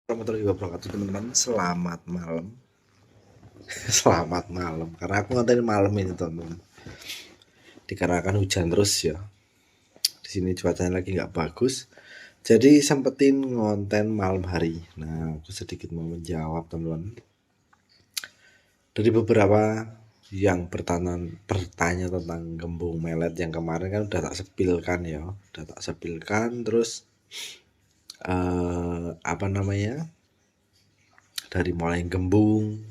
Warahmatullahi wabarakatuh teman-teman. Selamat malam. Selamat malam. Karena aku nganterin malam ini teman-teman. Dikarenakan hujan terus ya. Di sini cuacanya lagi nggak bagus. Jadi sempetin ngonten malam hari. Nah, aku sedikit mau menjawab teman-teman. Dari beberapa yang bertanya tentang gembung melet yang kemarin kan udah tak sepilkan ya. Udah tak sepilkan terus apa namanya? Dari mulai gembung,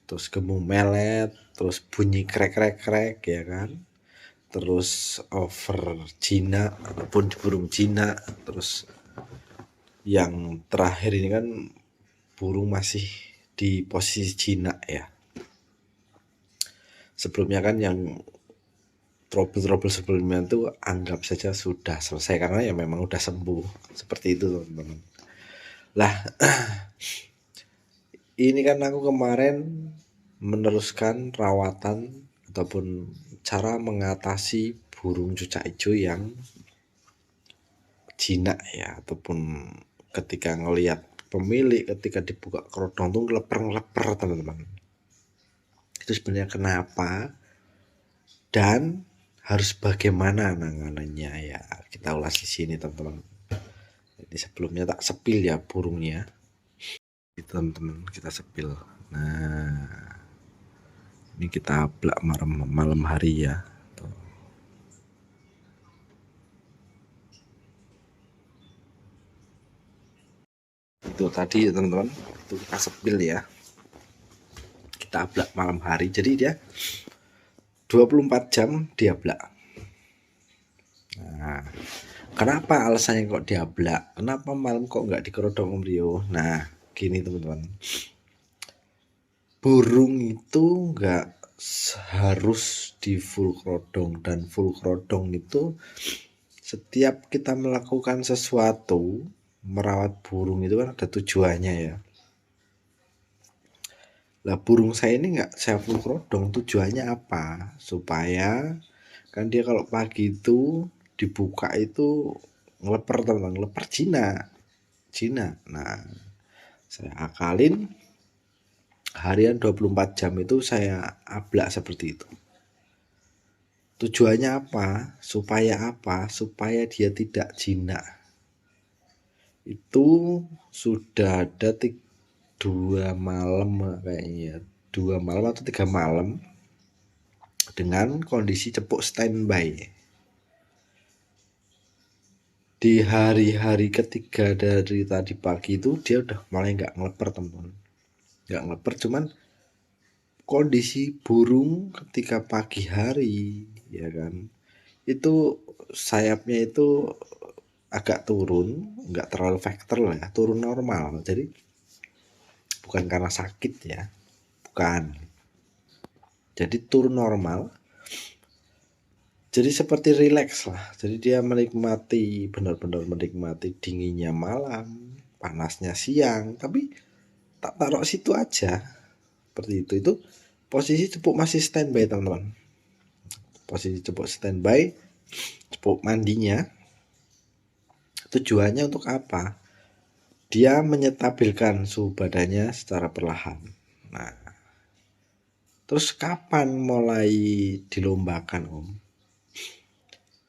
terus gembung melet, terus bunyi krek krek krek ya kan, terus over Cina ataupun burung Cina, terus yang terakhir ini kan burung masih di posisi Cina ya. Sebelumnya kan yang trouble sebelumnya itu anggap saja sudah selesai karena ya memang udah sembuh seperti itu teman-teman. Lah ini kan aku kemarin meneruskan rawatan ataupun cara mengatasi burung cucak hijau yang jinak ya, ataupun ketika ngelihat pemilik ketika dibuka kerodong tuh ngeleper teman-teman. Itu sebenarnya kenapa dan harus bagaimana nanganannya ya, kita ulas di sini teman-teman. Jadi sebelumnya tak sepil ya burungnya, teman-teman, kita sepil. Nah, ini kita blak malam hari ya. Itu tadi ya teman-teman, itu kita sepil ya, kita blak malam hari. Jadi dia 24 jam dia blak. Nah, kenapa alasannya kok dia blak? Kenapa malam kok nggak dikerodong Om Rio? Nah, gini teman-teman, burung itu nggak harus di full kerodong, dan full kerodong itu setiap kita melakukan sesuatu, merawat burung itu kan ada tujuannya ya. Lah burung saya ini nggak saya full kerodong, tujuannya apa? Supaya kan dia kalau pagi itu dibuka itu ngeleper teman-teman, ngeleper Cina. Nah, saya akalin harian 24 jam itu saya ablak seperti itu. Tujuannya apa? Supaya dia tidak jinak. Itu sudah ada 2 malam kayaknya, 2 malam atau 3 malam dengan kondisi cepuk standby. Di hari-hari ketiga dari tadi pagi itu dia udah mulai nggak ngeleper teman-teman, nggak ngeleper, cuman kondisi burung ketika pagi hari ya kan, itu sayapnya itu agak turun, nggak terlalu vektor lah ya, turun normal. Jadi bukan karena sakit ya, bukan, jadi turun normal. Jadi seperti rileks lah. Jadi dia menikmati, benar-benar menikmati dinginnya malam, panasnya siang. Tapi tak taruh situ aja. Seperti itu. Itu posisi cepuk masih standby teman-teman. Posisi cepuk standby, cepuk mandinya. Tujuannya untuk apa? Dia menyetabilkan suhu badannya secara perlahan. Nah, terus kapan mulai dilombakan Om?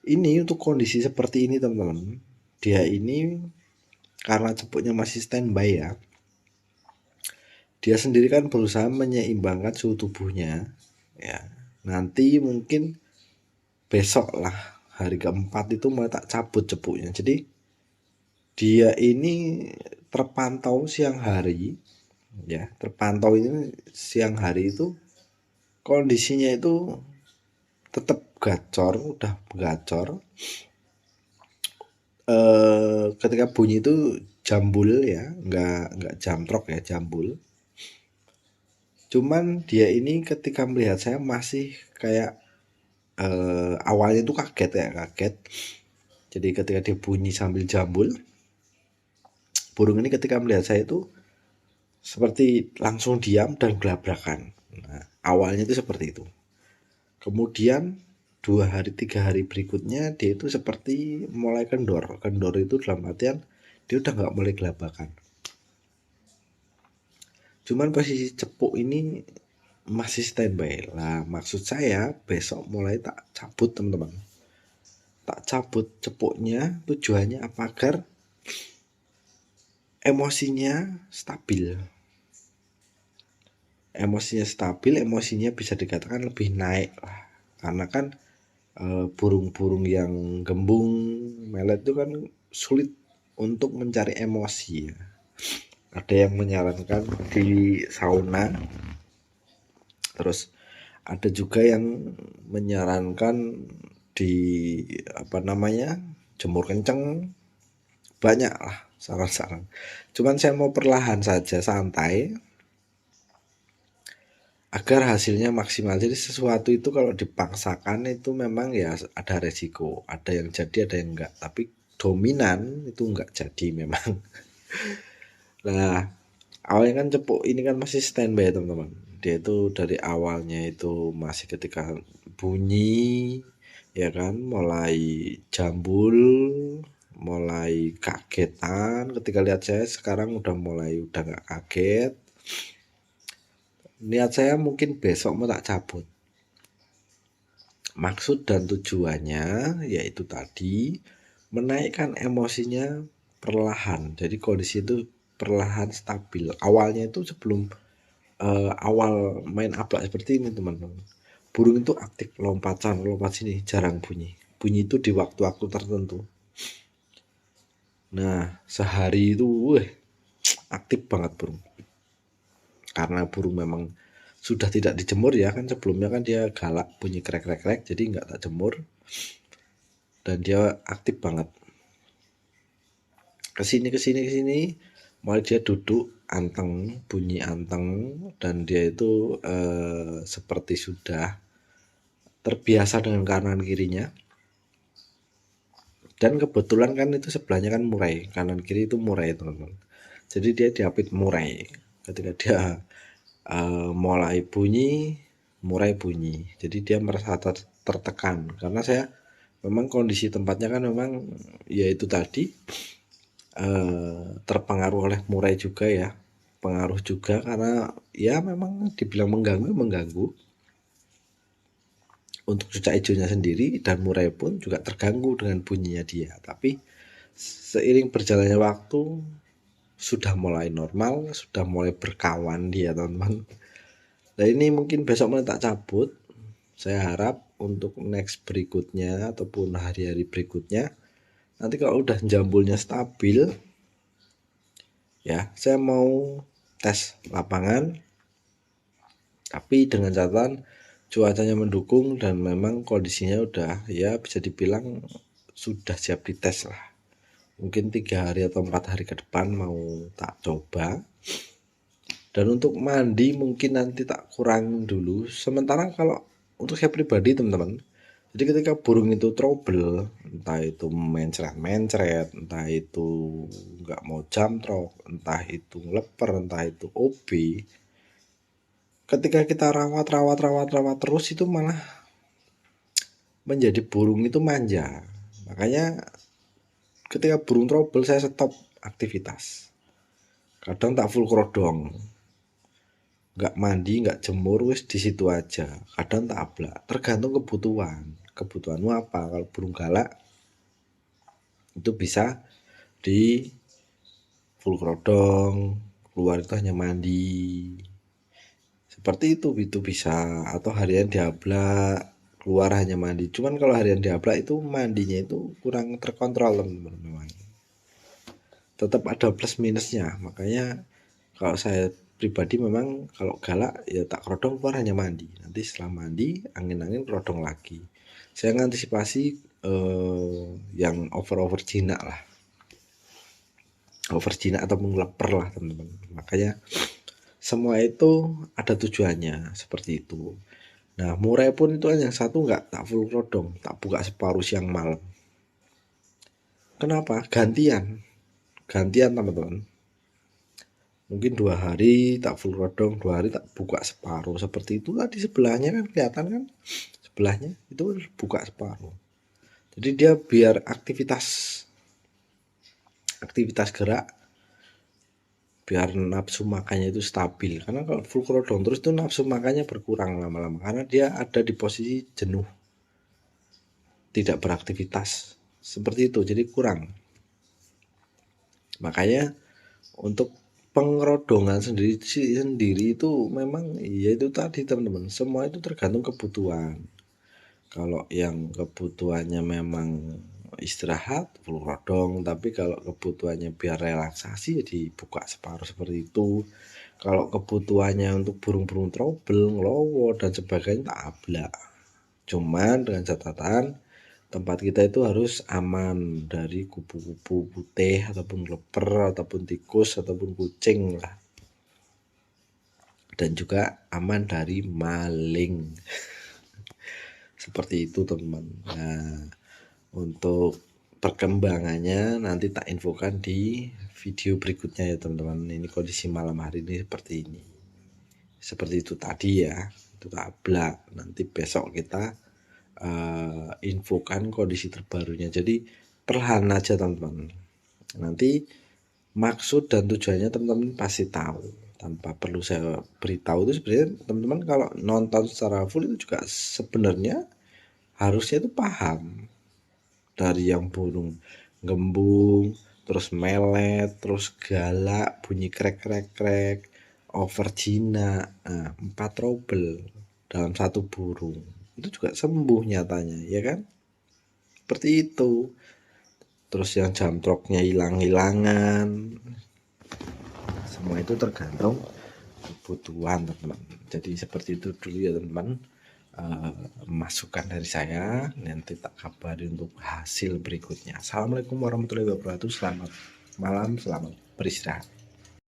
Ini untuk kondisi seperti ini teman-teman, dia ini karena cepuknya masih standby ya, dia sendiri kan berusaha menyeimbangkan suhu tubuhnya ya. Nanti mungkin besok lah, hari keempat itu mulai tak cabut cepuknya. Jadi dia ini terpantau siang hari ya, terpantau ini siang hari itu kondisinya itu tetap gacor, udah gacor. Ketika bunyi itu jambul ya, nggak jamtrok ya, jambul. Cuman dia ini ketika melihat saya masih kayak awalnya itu kaget. Jadi ketika dia bunyi sambil jambul, burung ini ketika melihat saya itu seperti langsung diam dan gelabrakan. Nah, awalnya itu seperti itu. Kemudian 2 hari 3 hari berikutnya dia itu seperti mulai kendor. Kendor itu dalam artian dia udah nggak mulai gelabakan. Cuman posisi cepuk ini masih standby lah. Maksud saya besok mulai tak cabut teman-teman. Tak cabut cepuknya, tujuannya apa? Agar emosinya stabil. Emosinya bisa dikatakan lebih naik lah. Karena kan burung-burung yang gembung, melet itu kan sulit untuk mencari emosi ya. Ada yang menyarankan di sauna, terus ada juga yang menyarankan di jemur kenceng, banyak lah saran-saran. Cuman saya mau perlahan saja, santai, agar hasilnya maksimal. Jadi sesuatu itu kalau dipaksakan itu memang ya ada resiko, ada yang jadi ada yang enggak, tapi dominan itu enggak jadi memang. Nah, awalnya kan cepuk ini kan masih standby teman-teman. Dia itu dari awalnya itu masih ketika bunyi ya kan, mulai jambul, mulai kagetan ketika lihat saya. Sekarang udah nggak kaget. Niat saya mungkin besok mau tak cabut. Maksud dan tujuannya yaitu tadi menaikkan emosinya perlahan. Jadi kondisi itu perlahan stabil. Awalnya itu sebelum awal main aplak seperti ini teman-teman, burung itu aktif, lompat sini, jarang bunyi. Bunyi itu di waktu-waktu tertentu. Nah sehari itu aktif banget burung. Karena burung memang sudah tidak dijemur ya kan, sebelumnya kan dia galak bunyi krek, jadi nggak tak jemur dan dia aktif banget. Kesini mulai dia duduk anteng, bunyi anteng, dan dia itu seperti sudah terbiasa dengan kanan kirinya. Dan kebetulan kan itu sebelahnya kan murai, kanan kiri itu murai teman-teman. Jadi dia diapit murai. Ketika dia mulai bunyi, murai bunyi. Jadi dia merasa tertekan. Karena saya memang kondisi tempatnya kan memang ya itu tadi terpengaruh oleh murai juga ya. Pengaruh juga karena ya memang dibilang mengganggu. Untuk cucak hijaunya sendiri dan murai pun juga terganggu dengan bunyinya dia. Tapi seiring berjalannya waktu sudah mulai normal, sudah mulai berkawan dia teman-teman. Nah ini mungkin besok mulai tak cabut. Saya harap untuk next berikutnya ataupun hari-hari berikutnya, nanti kalau udah jambulnya stabil, ya saya mau tes lapangan, tapi dengan catatan cuacanya mendukung dan memang kondisinya udah ya bisa dibilang sudah siap dites lah. Mungkin 3 hari atau 4 hari ke depan mau tak coba. Dan untuk mandi mungkin nanti tak kurangin dulu. Sementara kalau untuk saya pribadi teman-teman, jadi ketika burung itu trouble, entah itu mencret, entah itu nggak mau jamtrok, entah itu ngeleper, entah itu OB, ketika kita rawat terus itu malah menjadi burung itu manja. Makanya ketika burung trouble saya stop aktivitas. Kadang tak full krodong, nggak mandi, nggak jemur, wis di situ aja. Kadang tak ablak, tergantung kebutuhanmu apa. Kalau burung galak itu bisa di full krodong, keluar itu hanya mandi, seperti itu bisa. Atau harian diablak, keluar hanya mandi. Cuman kalau harian diablak itu mandinya itu kurang terkontrol teman-teman. Memang tetap ada plus minusnya. Makanya kalau saya pribadi memang kalau galak ya tak kerodong, keluar hanya mandi. Nanti setelah mandi angin-angin kerodong lagi. Saya ngantisipasi yang over jinak lah, over jinak atau mengeleper lah teman-teman. Makanya semua itu ada tujuannya seperti itu. Nah murai pun itu yang satu nggak tak full kerodong, tak buka separuh siang malam. Kenapa? Gantian teman-teman. Mungkin 2 hari tak full rodong, 2 hari tak buka separuh. Seperti itu tadi sebelahnya kan kelihatan kan, sebelahnya itu buka separuh. Jadi dia biar aktivitas aktivitas gerak biar nafsu makannya itu stabil. Karena kalau full kerodong terus itu nafsu makannya berkurang lama-lama karena dia ada di posisi jenuh, tidak beraktivitas seperti itu, jadi kurang. Makanya untuk pengerodongan sendiri itu memang ya itu tadi teman-teman, semua itu tergantung kebutuhan. Kalau yang kebutuhannya memang istirahat full rodong, tapi kalau kebutuhannya biar relaksasi ya dibuka separuh seperti itu. Kalau kebutuhannya untuk burung-burung trouble, ngelowo dan sebagainya tak ablak. Cuman dengan catatan tempat kita itu harus aman dari kupu-kupu putih ataupun leper ataupun tikus ataupun kucing lah. Dan juga aman dari maling. Seperti itu teman-teman. Nah, untuk perkembangannya nanti tak infokan di video berikutnya ya teman-teman. Ini kondisi malam hari ini seperti ini. Seperti itu tadi ya. Itu tablak. Nanti besok kita infokan kondisi terbarunya. Jadi perlahan aja teman-teman. Nanti maksud dan tujuannya teman-teman pasti tahu. Tanpa perlu saya beritahu itu sebenarnya teman-teman kalau nonton secara full itu juga sebenarnya harusnya itu paham. Dari yang burung gembung, terus melet, terus galak, bunyi krek-krek-krek, over jinak, 4 trouble dalam satu burung. Itu juga sembuh nyatanya, ya kan? Seperti itu. Terus yang jamtroknya hilang-hilangan. Semua itu tergantung kebutuhan, teman-teman. Jadi seperti itu dulu ya, teman-teman. Masukan dari saya, nanti tak kabari untuk hasil berikutnya. Assalamualaikum warahmatullahi wabarakatuh. Selamat malam, selamat beristirahat.